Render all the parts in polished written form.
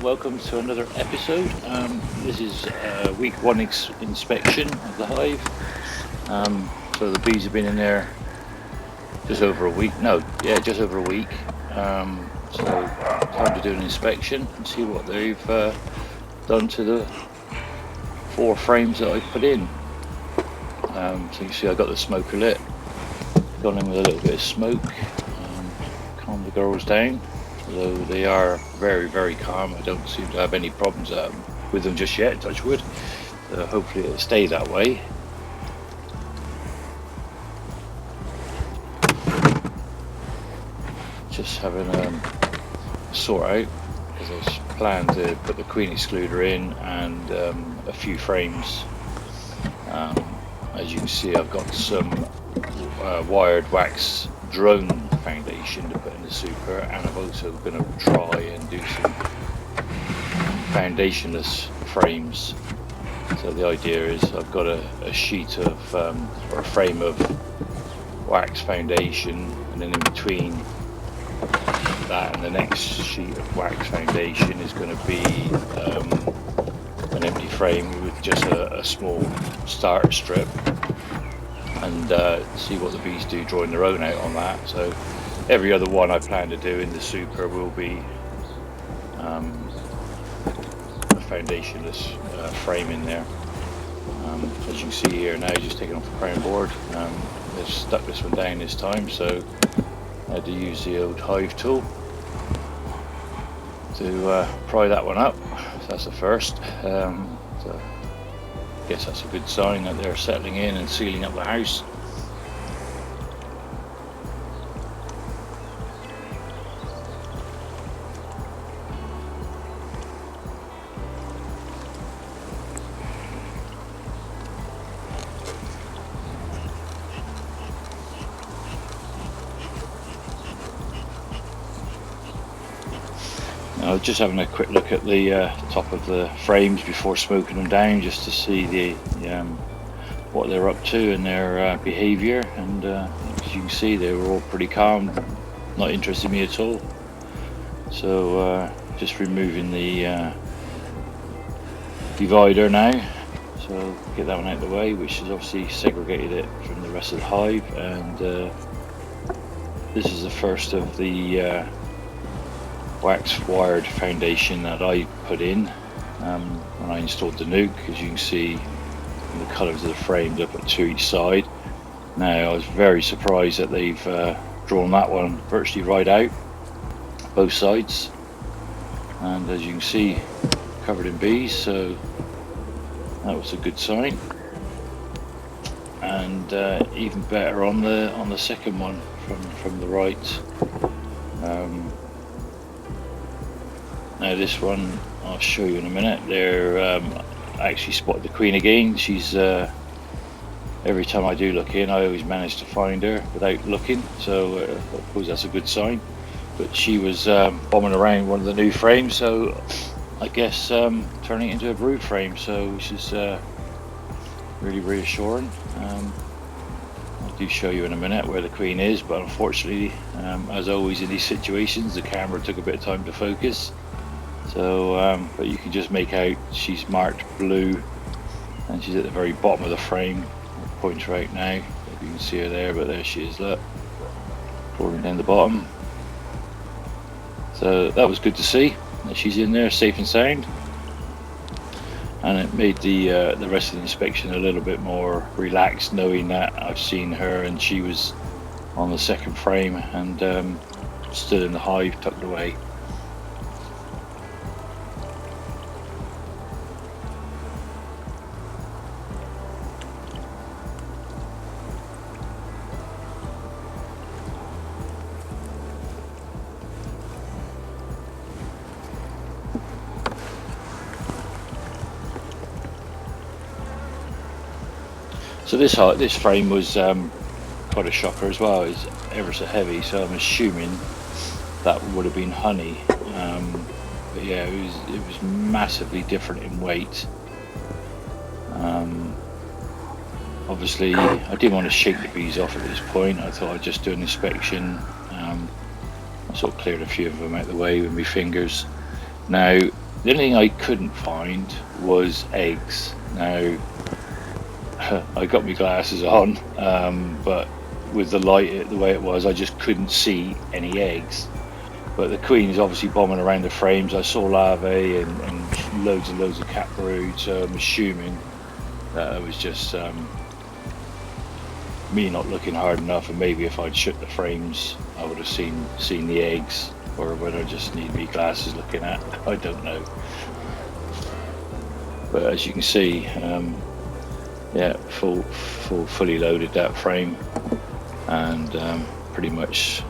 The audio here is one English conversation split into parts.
welcome to another episode. This is week one inspection of the hive. So the bees have been in there just over a week. Just over a week. So time to do an inspection and see what they've done to the 4 frames that I put in. So you can see I got the smoker lit, gone in with a little bit of smoke, calm the girls down. Although they are very, very calm. I don't seem to have any problems with them just yet, touch wood. Hopefully it'll stay that way. Just having a sort out, because I was planned to put the queen excluder in and a few frames. As you can see, I've got some wired wax drone foundation to put in the super, and I'm also going to try and do some foundationless frames. So the idea is I've got a sheet of or a frame of wax foundation, and then in between that and the next sheet of wax foundation is going to be an empty frame with just a small starter strip, and see what the bees do drawing their own out on that. So every other one I plan to do in the super will be a foundationless frame in there. As you can see here now, just taking off the crown board. They've stuck this one down this time, so I had to use the old Hive tool to pry that one up. So that's the first. So I guess that's a good sign that they're settling in and sealing up the house. I was just having a quick look at the top of the frames before smoking them down, just to see the what they're up to and their behaviour. And as you can see, they were all pretty calm, not interested in me at all. So just removing the divider now, so get that one out of the way, which has obviously segregated it from the rest of the hive. And this is the first of the wax wired foundation that I put in when I installed the nuke. As you can see in the colours of the frames, I put 2 each side. Now I was very surprised that they've drawn that one virtually right out, both sides, and as you can see, covered in bees, so that was a good sign. And even better on the second one from the right. Now this one I'll show you in a minute. They're actually spotted the queen again. She's every time I do look in, I always manage to find her without looking, so I suppose that's a good sign. But she was bombing around one of the new frames, so I guess turning it into a brood frame, so which is really reassuring. I'll do show you in a minute where the queen is, but unfortunately, as always in these situations, the camera took a bit of time to focus. So, but you can just make out she's marked blue, and she's at the very bottom of the frame. I'll point her out now, if you can see her there, but there she is, look, crawling down the bottom. So that was good to see that she's in there safe and sound, and it made the rest of the inspection a little bit more relaxed, knowing that I've seen her and she was on the second frame and still in the hive, tucked away. So this frame was quite a shocker as well. It's ever so heavy, so I'm assuming that would have been honey. But yeah, it was massively different in weight. Obviously, I didn't want to shake the bees off at this point. I thought I'd just do an inspection. I sort of cleared a few of them out of the way with my fingers. Now, the only thing I couldn't find was eggs. Now, I got my glasses on, but with the light the way it was, I just couldn't see any eggs. But the queen is obviously bombing around the frames. I saw larvae and loads and loads of cat brood, so I'm assuming that it was just me not looking hard enough, and maybe if I'd shut the frames I would have seen the eggs, or whether I just need me glasses looking at, I don't know. But as you can see, yeah, fully loaded that frame, and pretty much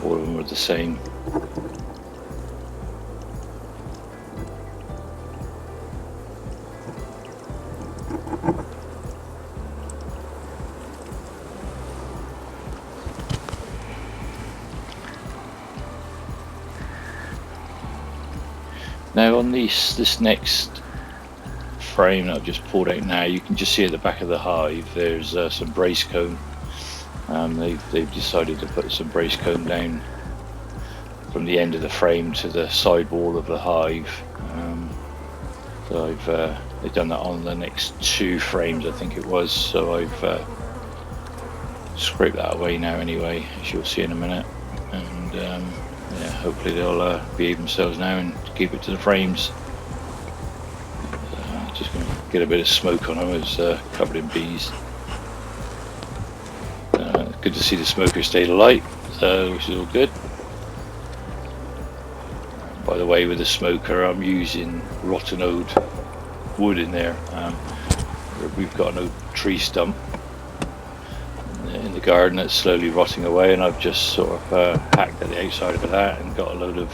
all of them were the same. Now on this next frame that I've just pulled out now, you can just see at the back of the hive there's some brace cone. They've decided to put some brace cone down from the end of the frame to the side wall of the hive. So they've done that on the next 2 frames, I think it was. So I've scraped that away now anyway, as you'll see in a minute. And yeah, hopefully they'll behave themselves now and keep it to the frames. Just going to get a bit of smoke on them. It's covered in bees. Good to see the smoker stayed alight, which is all good. By the way, with the smoker I'm using rotten oak wood in there. We've got an oak tree stump in the garden that's slowly rotting away, and I've just sort of hacked at the outside of that and got a load of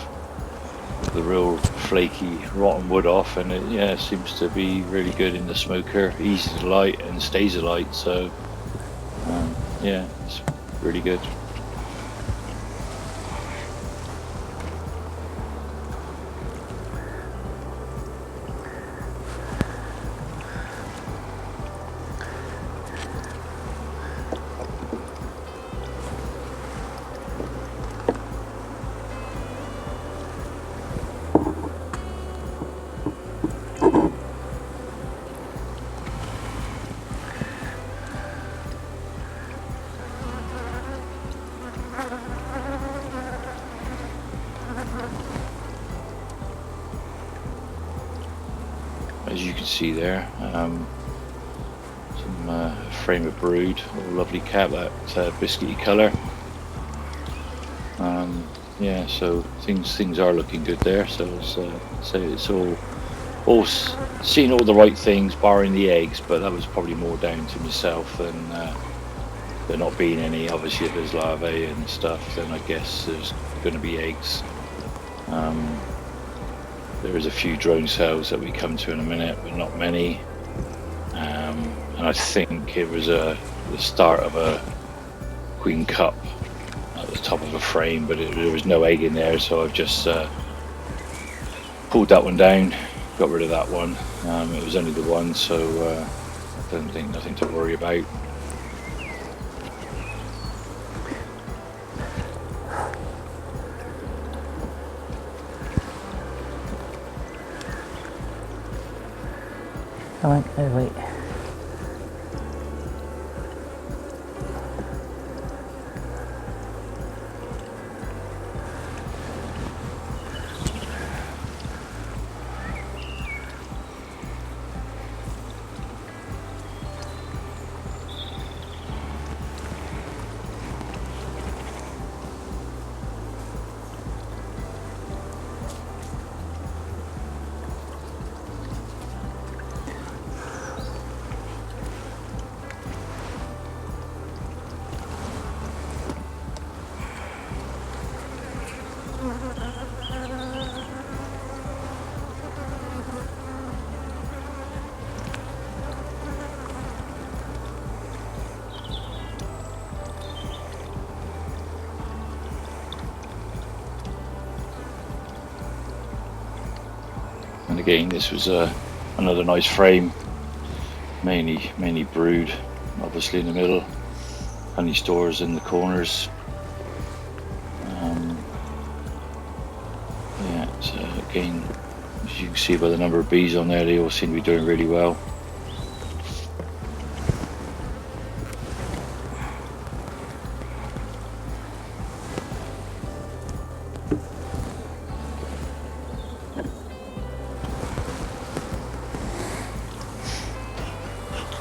the real flaky rotten wood off, and it, yeah, seems to be really good in the smoker, easy to light and stays alight, so yeah, it's really good. As you can see there, some frame of brood, a lovely cat, that biscuity colour. Yeah, so things are looking good there. So it's all seen all the right things, barring the eggs, but that was probably more down to myself than there not being any. Obviously, if there's larvae and stuff, then I guess there's going to be eggs. There is a few drone cells that we come to in a minute, but not many. And I think it was the start of a queen cup at the top of a frame, but there was no egg in there, so I've just pulled that one down, got rid of that one. It was only the one, so I don't think nothing to worry about. Come on, oh wait. And again, this was another nice frame, mainly brood, obviously in the middle, honey stores in the corners. Yeah, so again, you can see by the number of bees on there, they all seem to be doing really well.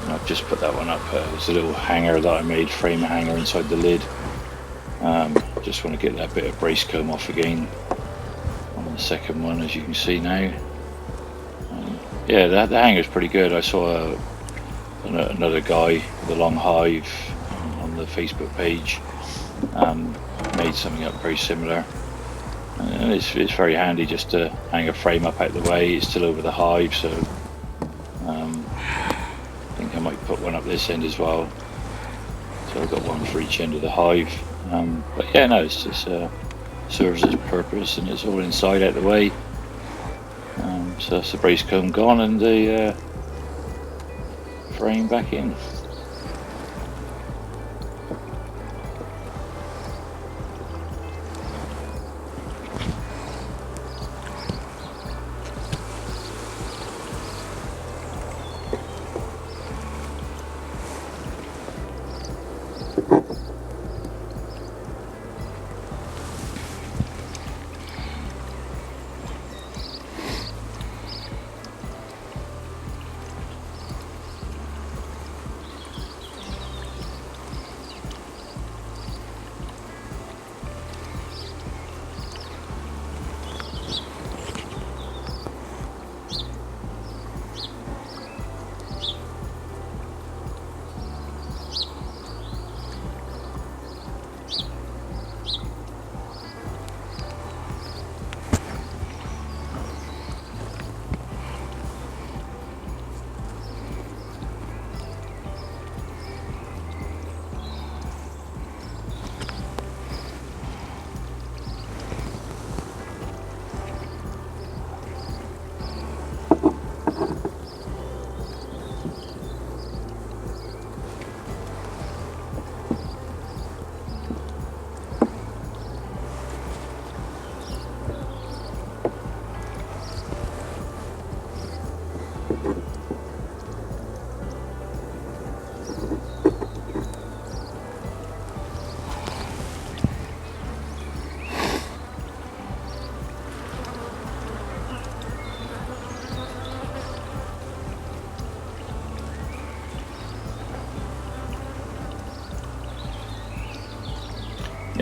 I've just put that one up. It's a little hanger that I made, frame hanger inside the lid. Just want to get that bit of brace comb off again on the second one, as you can see now. Yeah, the hanger's pretty good. I saw another guy with a long hive on the Facebook page made something up very similar, and it's very handy just to hang a frame up out the way. It's still over the hive, so I think I might put one up this end as well, so I've got one for each end of the hive. But yeah, no, it's just serves its purpose, and it's all inside out the way. So that's the brace comb gone and the frame back in.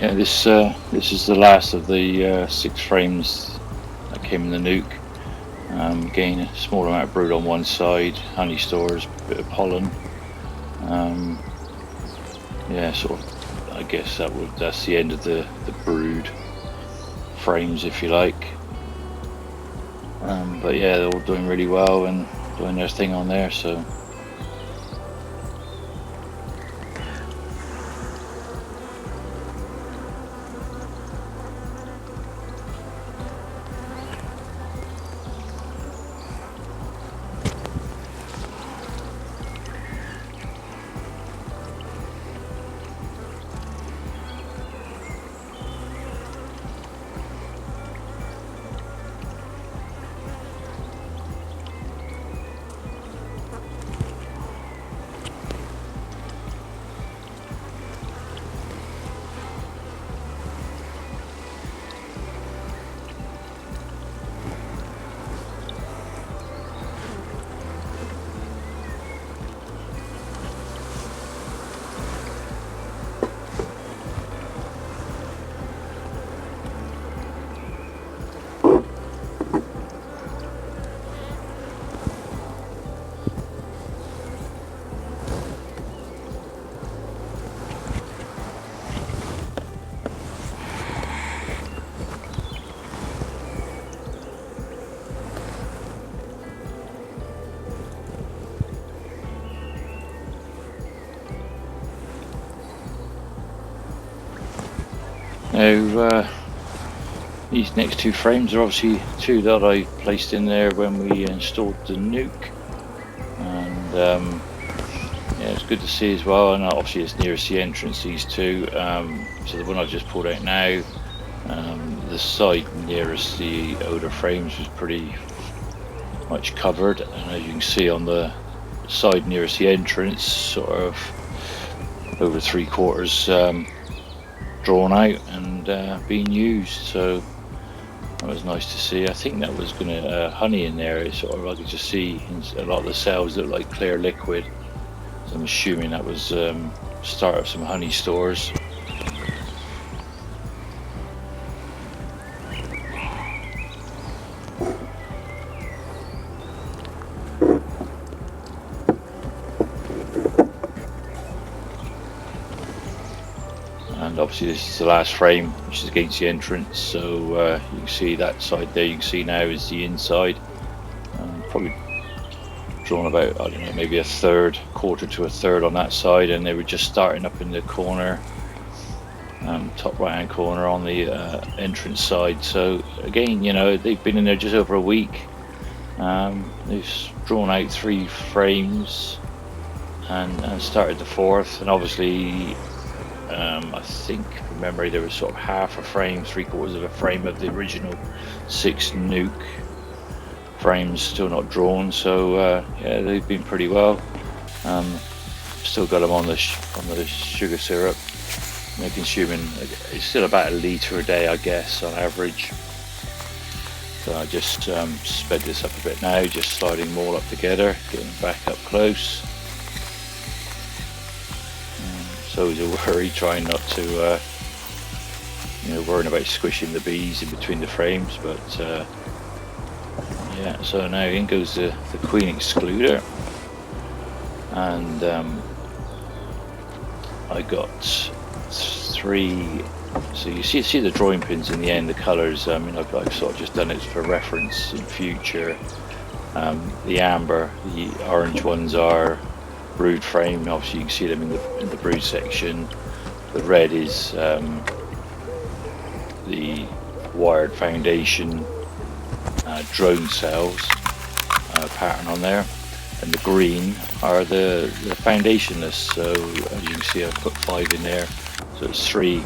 Yeah, this is the last of the 6 frames that came in the nuke. Again, a small amount of brood on one side, honey stores, a bit of pollen. Yeah, sort of. I guess that's the end of the brood frames, if you like. But yeah, they're all doing really well and doing their thing on there. So. Now, these next 2 frames are obviously 2 that I placed in there when we installed the nuke, and yeah, it's good to see as well. And obviously it's nearest the entrance, these 2. So the one I've just pulled out now, the site nearest the older frames was pretty much covered, and as you can see on the side nearest the entrance, sort of over 3/4 drawn out and being used. So that was nice to see. I think that was gonna honey in there. It's sort of, I could just see a lot of the cells look like clear liquid. So I'm assuming that was start of some honey stores. And obviously this is the last frame, which is against the entrance, so you can see that side there. You can see now is the inside. Probably drawn about, I don't know, maybe a third, quarter to a third on that side, and they were just starting up in the corner, top right hand corner on the entrance side. So again, you know, they've been in there just over a week. They've drawn out 3 frames and started the 4th, and obviously I think from memory there was sort of half a frame, 3/4 of a frame of the original 6 nuke frames still not drawn. So yeah, they've been pretty well. Still got them on the sugar syrup. They're consuming, it's still about 1 litre a day, I guess, on average. So I just sped this up a bit now, just sliding them all up together, getting them back up close. So it's a worry, trying not to, you know, worrying about squishing the bees in between the frames. But yeah, so now in goes the queen excluder, and I got 3. So you see the drawing pins in the end, the colours. I mean, I've sort of just done it for reference in future. The amber, the orange ones are brood frame. Obviously you can see them in the brood section. The red is the wired foundation drone cells pattern on there, and the green are the foundationless. So as you can see, I've put 5 in there, so it's 3.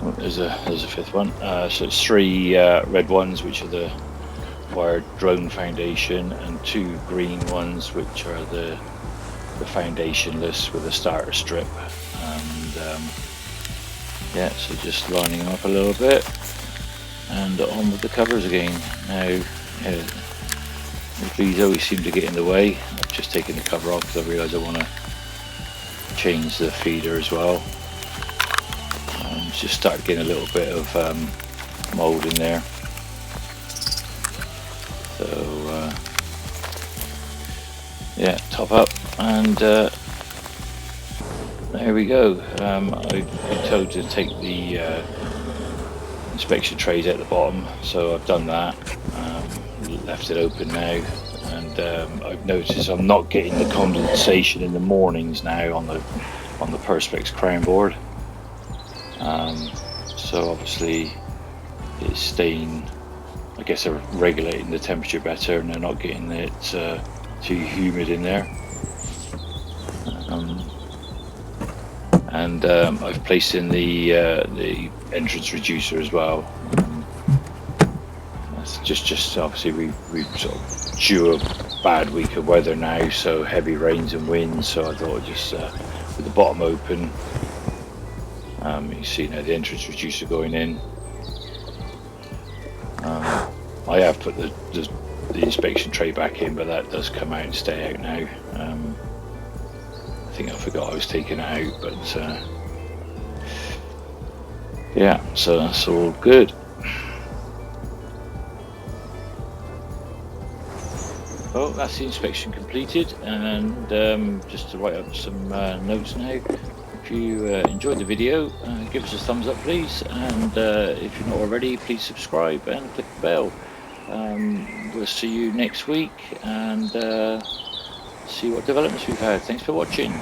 Oh, there's a 5th one. So it's 3 red ones, which are the wired drone foundation, and 2 green ones, which are the foundationless with a starter strip. And yeah, so just lining them up a little bit and on with the covers again. Now these always seem to get in the way. I've just taken the cover off because I realise I want to change the feeder as well. Just start getting a little bit of mould in there. So yeah, top up, and there we go. I've been told to take the inspection trays at the bottom, so I've done that. Left it open now, and I've noticed I'm not getting the condensation in the mornings now on the Perspex crown board. So obviously it's staying, I guess they're regulating the temperature better, and they're not getting it too humid in there. And I've placed in the entrance reducer as well. That's just obviously we've sort of due a bad week of weather now, so heavy rains and winds. So I thought just with the bottom open. You see now the entrance reducer going in. I have put the inspection tray back in, but that does come out and stay out now. I think I forgot I was taking it out, but yeah, so that's all good. Well, that's the inspection completed, and just to write up some notes now. If you enjoyed the video, give us a thumbs up please, and if you're not already, please subscribe and click the bell. We'll see you next week and see what developments we've had. Thanks for watching.